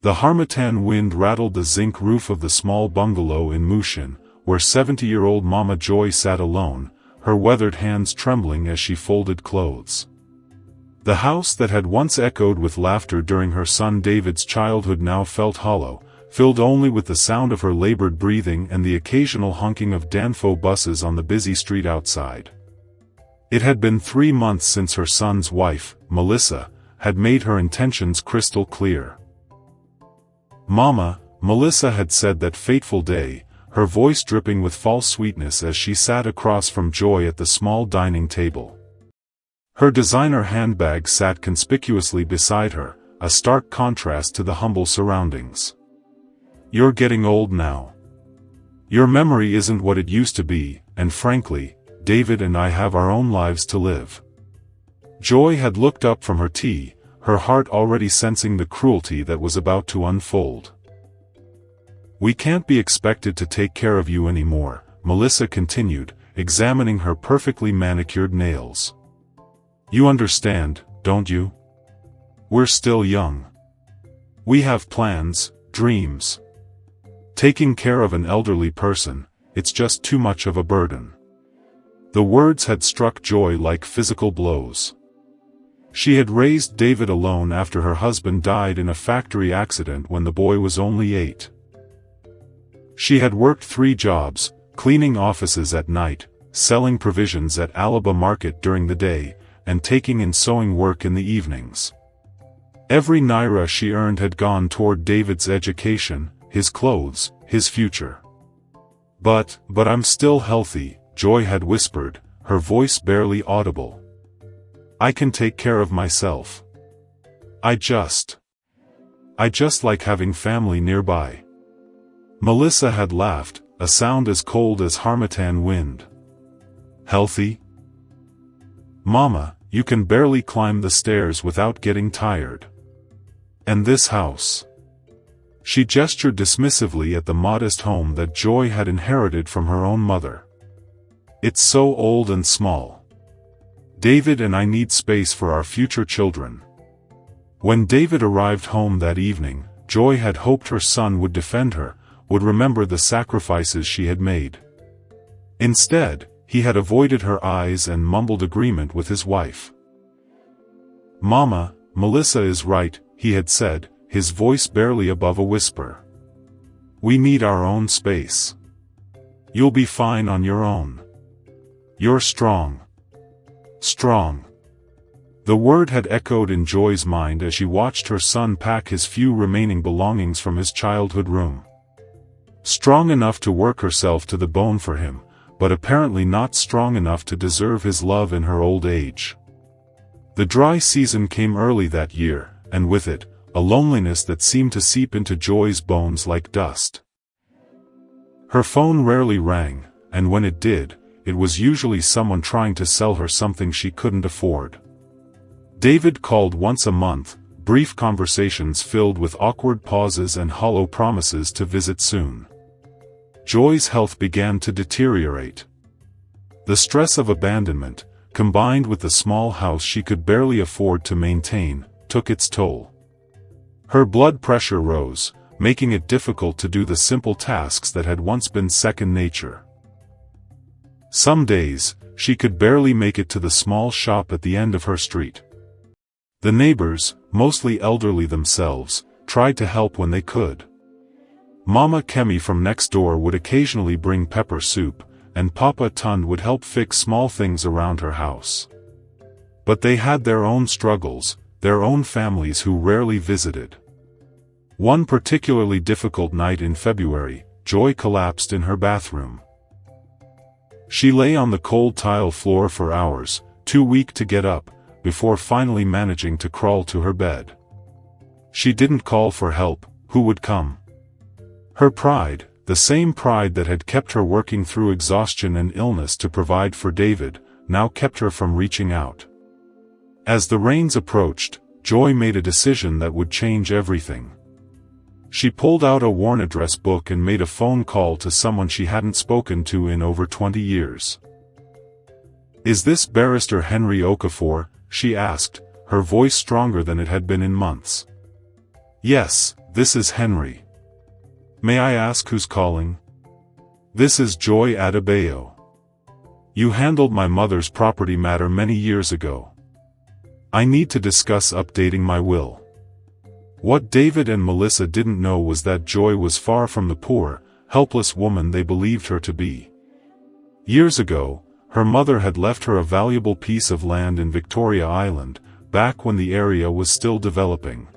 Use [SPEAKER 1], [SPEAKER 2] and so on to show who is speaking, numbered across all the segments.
[SPEAKER 1] The harmattan wind rattled the zinc roof of the small bungalow in Mushin, where 70-year-old Mama Joy sat alone, her weathered hands trembling as she folded clothes. The house that had once echoed with laughter during her son David's childhood now felt hollow, filled only with the sound of her labored breathing and the occasional honking of Danfo buses on the busy street outside. It had been 3 months since her son's wife, Melissa, had made her intentions crystal clear. "Mama," Melissa had said that fateful day, her voice dripping with false sweetness as she sat across from Joy at the small dining table. Her designer handbag sat conspicuously beside her, a stark contrast to the humble surroundings. "You're getting old now. Your memory isn't what it used to be, and frankly, David and I have our own lives to live." Joy had looked up from her tea, her heart already sensing the cruelty that was about to unfold. "We can't be expected to take care of you anymore," Melissa continued, examining her perfectly manicured nails. "You understand, don't you? We're still young. We have plans, dreams. Taking care of an elderly person, it's just too much of a burden." The words had struck Joy like physical blows. She had raised David alone after her husband died in a factory accident when the boy was only 8. She had worked 3 jobs, cleaning offices at night, selling provisions at Alaba Market during the day, and taking in sewing work in the evenings. Every naira she earned had gone toward David's education, his clothes, his future. But I'm still healthy," Joy had whispered, her voice barely audible. "I can take care of myself. I just like having family nearby." Melissa had laughed, a sound as cold as harmattan wind. "Healthy? Mama, you can barely climb the stairs without getting tired. And this house?" She gestured dismissively at the modest home that Joy had inherited from her own mother. "It's so old and small. David and I need space for our future children." When David arrived home that evening, Joy had hoped her son would defend her, would remember the sacrifices she had made. Instead, he had avoided her eyes and mumbled agreement with his wife. "Mama, Melissa is right," he had said, his voice barely above a whisper. "We need our own space. You'll be fine on your own. You're strong. Strong." The word had echoed in Joy's mind as she watched her son pack his few remaining belongings from his childhood room. Strong enough to work herself to the bone for him, but apparently not strong enough to deserve his love in her old age. The dry season came early that year, and with it, a loneliness that seemed to seep into Joy's bones like dust. Her phone rarely rang, and when it did, it was usually someone trying to sell her something she couldn't afford. David called once a month, brief conversations filled with awkward pauses and hollow promises to visit soon. Joy's health began to deteriorate. The stress of abandonment, combined with the small house she could barely afford to maintain, took its toll. Her blood pressure rose, making it difficult to do the simple tasks that had once been second nature. Some days, she could barely make it to the small shop at the end of her street. The neighbors, mostly elderly themselves, tried to help when they could. Mama Kemi from next door would occasionally bring pepper soup, and Papa Tund would help fix small things around her house. But they had their own struggles, their own families who rarely visited. One particularly difficult night in February, Joy collapsed in her bathroom. She lay on the cold tile floor for hours, too weak to get up, before finally managing to crawl to her bed. She didn't call for help. Who would come? Her pride, the same pride that had kept her working through exhaustion and illness to provide for David, now kept her from reaching out. As the rains approached, Joy made a decision that would change everything. She pulled out a worn address book and made a phone call to someone she hadn't spoken to in over 20 years. "Is this Barrister Henry Okafor?" she asked, her voice stronger than it had been in months. "Yes, this is Henry. May I ask who's calling? This is Joy Adebayo. You handled my mother's property matter many years ago. I need to discuss updating my will. What David and Melissa didn't know was that Joy was far from the poor, helpless woman they believed her to be. Years ago, her mother had left her a valuable piece of land in Victoria Island, back when the area was still developing.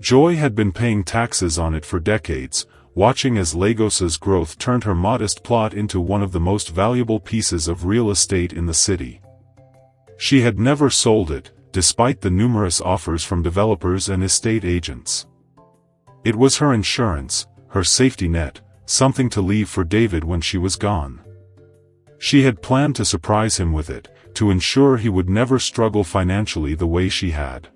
[SPEAKER 1] Joy had been paying taxes on it for decades, watching as Lagos's growth turned her modest plot into one of the most valuable pieces of real estate in the city. She had never sold it, despite the numerous offers from developers and estate agents. It was her insurance, her safety net, something to leave for David when she was gone. She had planned to surprise him with it, to ensure he would never struggle financially the way she had.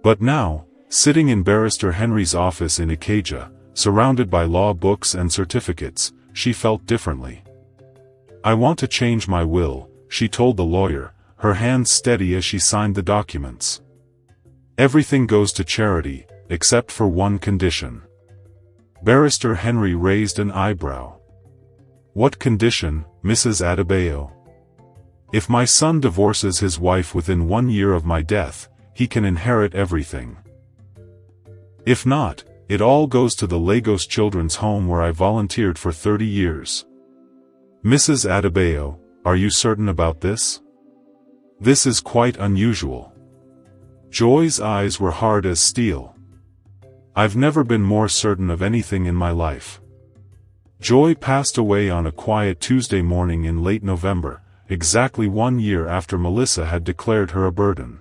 [SPEAKER 1] But now, sitting in Barrister Henry's office in Ikeja, surrounded by law books and certificates, she felt differently. I want to change my will, she told the lawyer, her hands steady as she signed the documents. Everything goes to charity, except for one condition. Barrister Henry raised an eyebrow. What condition, Mrs. Adebayo? If my son divorces his wife within 1 year of my death, he can inherit everything. If not, it all goes to the Lagos Children's Home where I volunteered for 30 years. Mrs. Adebayo, are you certain about this? This is quite unusual. Joy's eyes were hard as steel. I've never been more certain of anything in my life. Joy passed away on a quiet Tuesday morning in late November, exactly 1 year after Melissa had declared her a burden.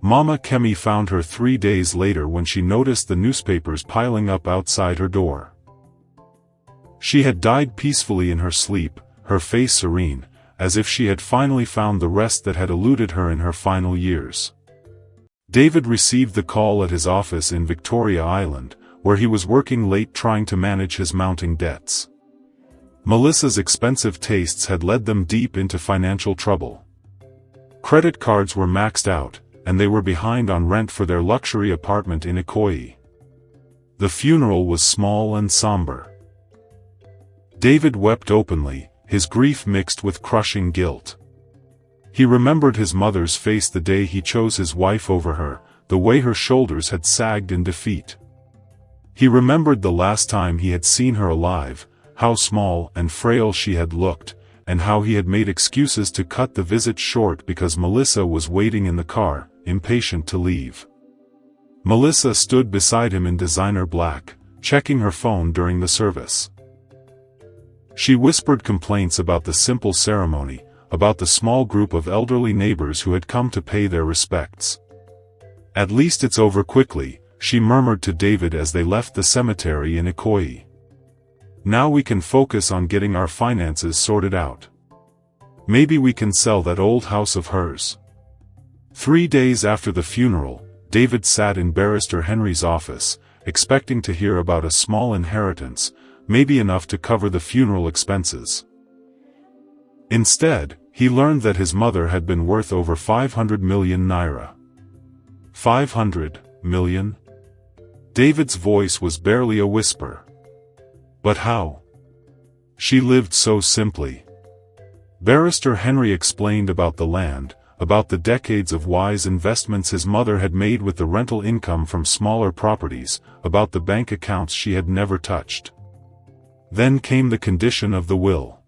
[SPEAKER 1] Mama Kemi found her 3 days later when she noticed the newspapers piling up outside her door. She had died peacefully in her sleep, her face serene, as if she had finally found the rest that had eluded her in her final years. David received the call at his office in Victoria Island, where he was working late trying to manage his mounting debts. Melissa's expensive tastes had led them deep into financial trouble. Credit cards were maxed out, and they were behind on rent for their luxury apartment in Ikoyi. The funeral was small and somber. David wept openly, his grief mixed with crushing guilt. He remembered his mother's face the day he chose his wife over her, the way her shoulders had sagged in defeat. He remembered the last time he had seen her alive, how small and frail she had looked, and how he had made excuses to cut the visit short because Melissa was waiting in the car, impatient to leave. Melissa stood beside him in designer black, checking her phone during the service. She whispered complaints about the simple ceremony, about the small group of elderly neighbors who had come to pay their respects. At least it's over quickly, she murmured to David as they left the cemetery in Ikoyi. Now we can focus on getting our finances sorted out. Maybe we can sell that old house of hers. 3 days after the funeral, David sat in Barrister Henry's office, expecting to hear about a small inheritance, maybe enough to cover the funeral expenses. Instead, he learned that his mother had been worth over 500 million naira. 500 million? David's voice was barely a whisper. But how? She lived so simply. Barrister Henry explained about the land, about the decades of wise investments his mother had made with the rental income from smaller properties, about the bank accounts she had never touched. Then came the condition of the will.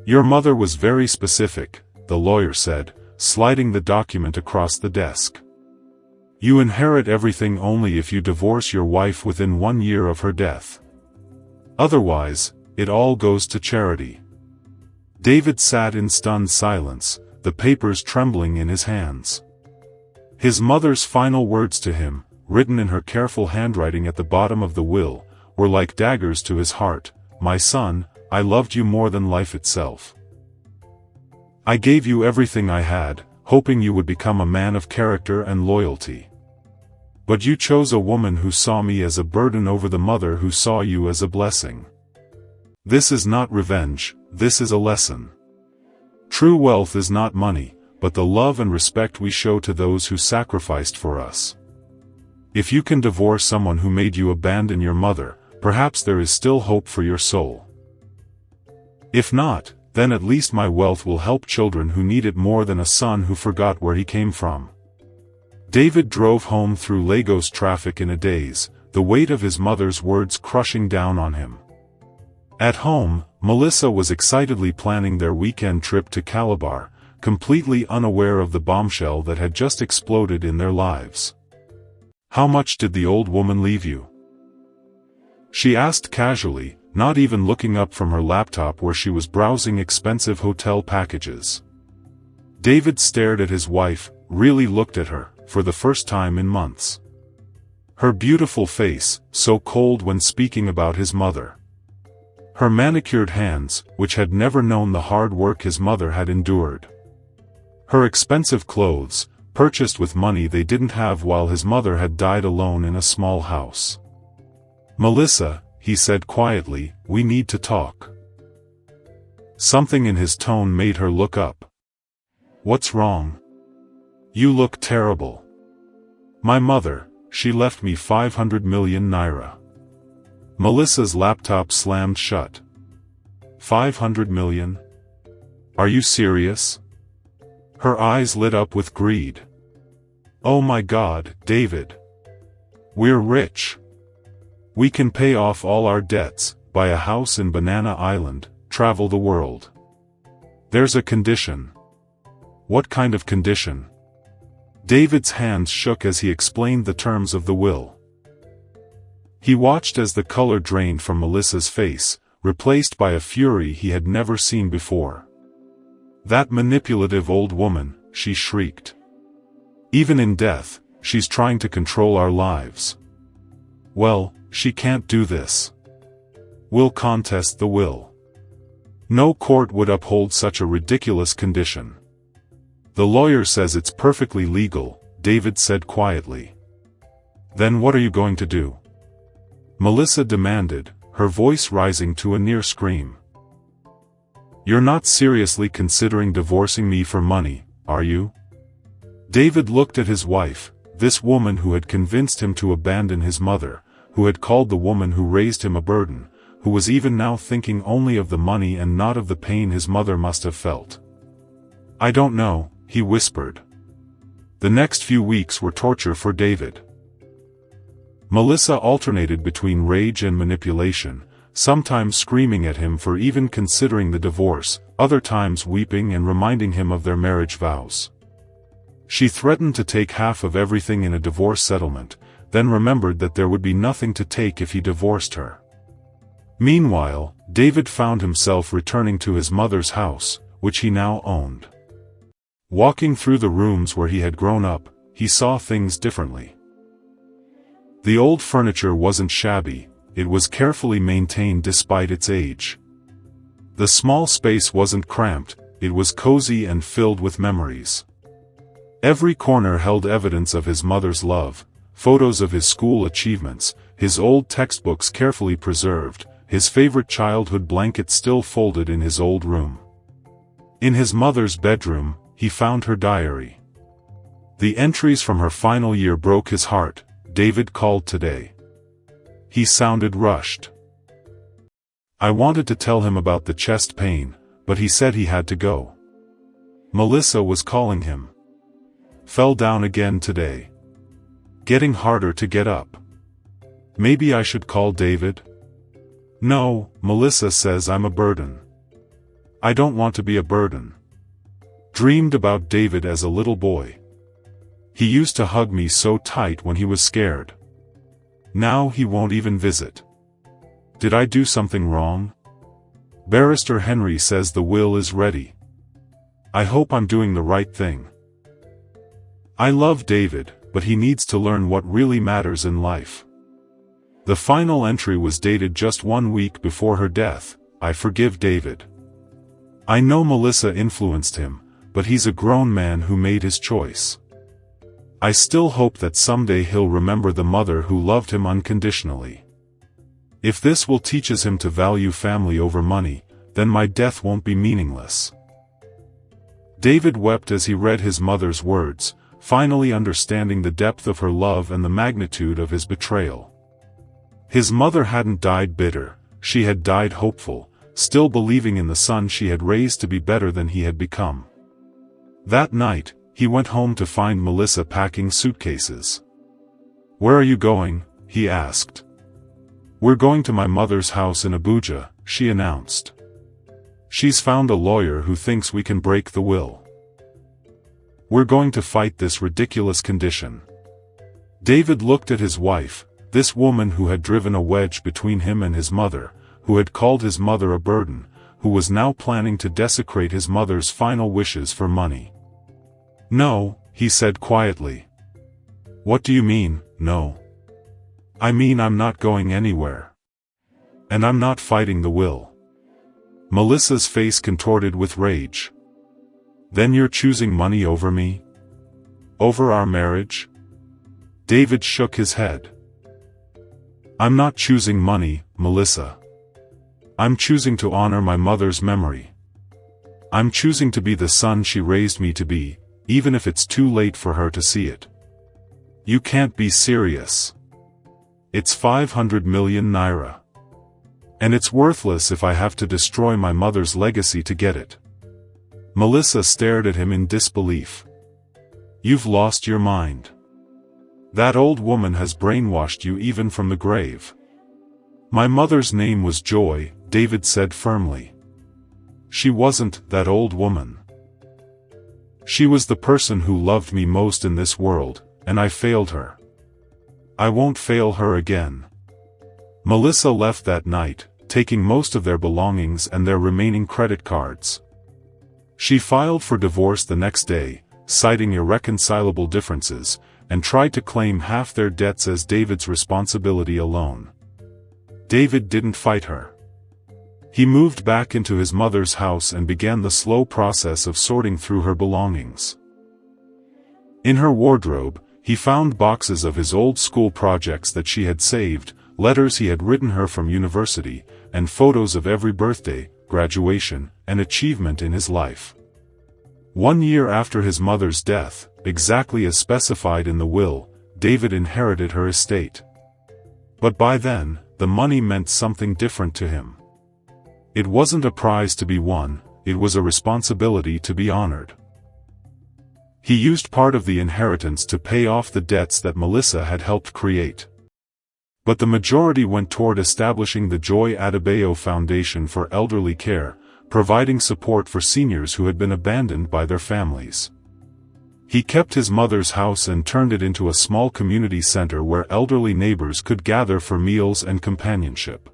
[SPEAKER 1] Your mother was very specific, the lawyer said, sliding the document across the desk. You inherit everything only if you divorce your wife within 1 year of her death. Otherwise, it all goes to charity. David sat in stunned silence, the papers trembling in his hands. His mother's final words to him, written in her careful handwriting at the bottom of the will, were like daggers to his heart. My son, I loved you more than life itself. I gave you everything I had, hoping you would become a man of character and loyalty. But you chose a woman who saw me as a burden over the mother who saw you as a blessing. This is not revenge, this is a lesson. True wealth is not money, but the love and respect we show to those who sacrificed for us. If you can divorce someone who made you abandon your mother, perhaps there is still hope for your soul. If not, then at least my wealth will help children who need it more than a son who forgot where he came from. David drove home through Lagos traffic in a daze, the weight of his mother's words crushing down on him. At home, Melissa was excitedly planning their weekend trip to Calabar, completely unaware of the bombshell that had just exploded in their lives. "How much did the old woman leave you?" she asked casually, not even looking up from her laptop where she was browsing expensive hotel packages. David stared at his wife, really looked at her, for the first time in months. Her beautiful face, so cold when speaking about his mother. Her manicured hands, which had never known the hard work his mother had endured. Her expensive clothes, purchased with money they didn't have while his mother had died alone in a small house. "Melissa," he said quietly, "we need to talk." Something in his tone made her look up. "What's wrong? You look terrible." "My mother, she left me 500 million naira." Melissa's laptop slammed shut. 500 million? Are you serious? Her eyes lit up with greed. "Oh my God, David. We're rich. We can pay off all our debts, buy a house in Banana Island, travel the world. There's a condition." "What kind of condition?" David's hands shook as he explained the terms of the will. He watched as the color drained from Melissa's face, replaced by a fury he had never seen before. "That manipulative old woman," she shrieked. "Even in death, she's trying to control our lives. Well, she can't do this. We'll contest the will. No court would uphold such a ridiculous condition." "The lawyer says it's perfectly legal," David said quietly. "Then what are you going to do?" Melissa demanded, her voice rising to a near scream. "You're not seriously considering divorcing me for money, are you?" David looked at his wife, this woman who had convinced him to abandon his mother, who had called the woman who raised him a burden, who was even now thinking only of the money and not of the pain his mother must have felt. "I don't know," he whispered. The next few weeks were torture for David. Melissa alternated between rage and manipulation, sometimes screaming at him for even considering the divorce, other times weeping and reminding him of their marriage vows. She threatened to take half of everything in a divorce settlement, then remembered that there would be nothing to take if he divorced her. Meanwhile, David found himself returning to his mother's house, which he now owned. Walking through the rooms where he had grown up, he saw things differently. The old furniture wasn't shabby, it was carefully maintained despite its age. The small space wasn't cramped, it was cozy and filled with memories. Every corner held evidence of his mother's love, photos of his school achievements, his old textbooks carefully preserved, his favorite childhood blanket still folded in his old room. In his mother's bedroom, he found her diary. The entries from her final year broke his heart. David called today. He sounded rushed. I wanted to tell him about the chest pain, but he said he had to go. Melissa was calling him. Fell down again today. Getting harder to get up. Maybe I should call David? No, Melissa says I'm a burden. I don't want to be a burden. Dreamed about David as a little boy. He used to hug me so tight when he was scared. Now he won't even visit. Did I do something wrong? Barrister Henry says the will is ready. I hope I'm doing the right thing. I love David, but he needs to learn what really matters in life. The final entry was dated just 1 week before her death. I forgive David. I know Melissa influenced him, but he's a grown man who made his choice. I still hope that someday he'll remember the mother who loved him unconditionally. If this will teaches him to value family over money, then my death won't be meaningless. David wept as he read his mother's words, finally understanding the depth of her love and the magnitude of his betrayal. His mother hadn't died bitter, she had died hopeful, still believing in the son she had raised to be better than he had become. That night, he went home to find Melissa packing suitcases. "Where are you going?" he asked. "We're going to my mother's house in Abuja," she announced. "She's found a lawyer who thinks we can break the will. We're going to fight this ridiculous condition." David looked at his wife, this woman who had driven a wedge between him and his mother, who had called his mother a burden, who was now planning to desecrate his mother's final wishes for money. "No," he said quietly. "What do you mean, no?" "I mean I'm not going anywhere. And I'm not fighting the will." Melissa's face contorted with rage. "Then you're choosing money over me? Over our marriage?" David shook his head. "I'm not choosing money, Melissa. I'm choosing to honor my mother's memory. I'm choosing to be the son she raised me to be, even if it's too late for her to see it." "You can't be serious. It's 500 million naira. And it's worthless if I have to destroy my mother's legacy to get it." Melissa stared at him in disbelief. "You've lost your mind. That old woman has brainwashed you even from the grave." "My mother's name was Joy," David said firmly. "She wasn't that old woman. She was the person who loved me most in this world, and I failed her. I won't fail her again." Melissa left that night, taking most of their belongings and their remaining credit cards. She filed for divorce the next day, citing irreconcilable differences, and tried to claim half their debts as David's responsibility alone. David didn't fight her. He moved back into his mother's house and began the slow process of sorting through her belongings. In her wardrobe, he found boxes of his old school projects that she had saved, letters he had written her from university, and photos of every birthday, graduation, and achievement in his life. 1 year after his mother's death, exactly as specified in the will, David inherited her estate. But by then, the money meant something different to him. It wasn't a prize to be won, it was a responsibility to be honored. He used part of the inheritance to pay off the debts that Melissa had helped create. But the majority went toward establishing the Joy Adebayo Foundation for Elderly Care, providing support for seniors who had been abandoned by their families. He kept his mother's house and turned it into a small community center where elderly neighbors could gather for meals and companionship.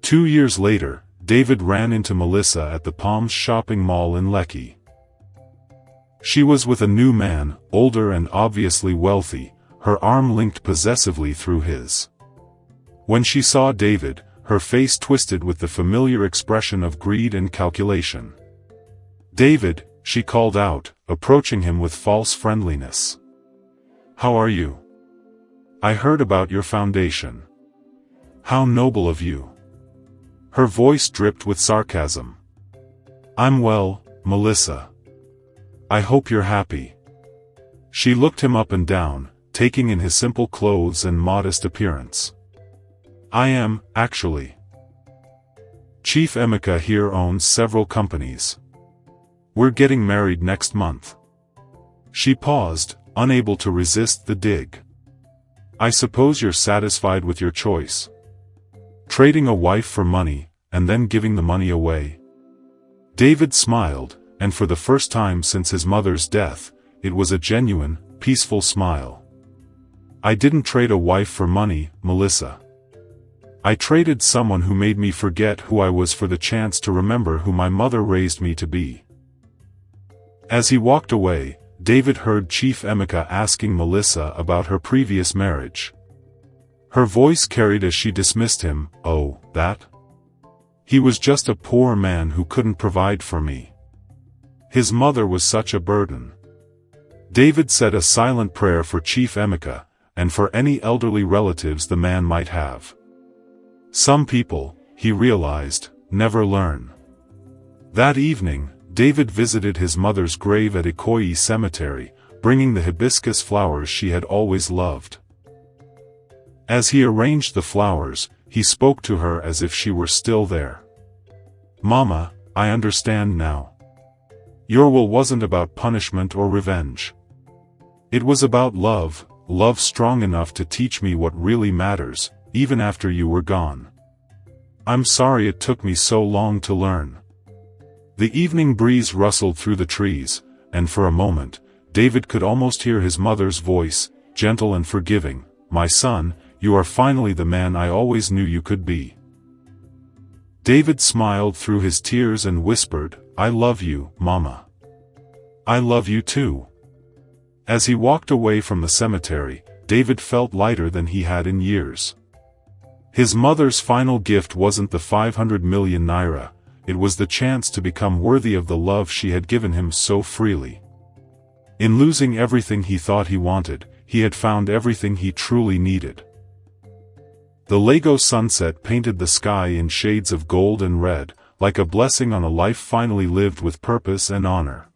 [SPEAKER 1] 2 years later, David ran into Melissa at the Palms shopping mall in Lekki. She was with a new man, older and obviously wealthy, her arm linked possessively through his. When she saw David, her face twisted with the familiar expression of greed and calculation. "David," she called out, approaching him with false friendliness. "How are you? I heard about your foundation. How noble of you." Her voice dripped with sarcasm. "I'm well, Melissa. I hope you're happy." She looked him up and down, taking in his simple clothes and modest appearance. "I am, actually. Chief Emeka here owns several companies. We're getting married next month." She paused, unable to resist the dig. "I suppose you're satisfied with your choice. Trading a wife for money, and then giving the money away?" David smiled, and for the first time since his mother's death, it was a genuine, peaceful smile. "I didn't trade a wife for money, Melissa. I traded someone who made me forget who I was for the chance to remember who my mother raised me to be." As he walked away, David heard Chief Emeka asking Melissa about her previous marriage. Her voice carried as she dismissed him, "Oh, that? He was just a poor man who couldn't provide for me. His mother was such a burden." David said a silent prayer for Chief Emeka, and for any elderly relatives the man might have. Some people, he realized, never learn. That evening, David visited his mother's grave at Ikoyi Cemetery, bringing the hibiscus flowers she had always loved. As he arranged the flowers, he spoke to her as if she were still there. "Mama, I understand now. Your will wasn't about punishment or revenge. It was about love, love strong enough to teach me what really matters, even after you were gone. I'm sorry it took me so long to learn." The evening breeze rustled through the trees, and for a moment, David could almost hear his mother's voice, gentle and forgiving. "My son, you are finally the man I always knew you could be." David smiled through his tears and whispered, "I love you, Mama. I love you too." As he walked away from the cemetery, David felt lighter than he had in years. His mother's final gift wasn't the 500 million naira, it was the chance to become worthy of the love she had given him so freely. In losing everything he thought he wanted, he had found everything he truly needed. The Lego sunset painted the sky in shades of gold and red, like a blessing on a life finally lived with purpose and honor.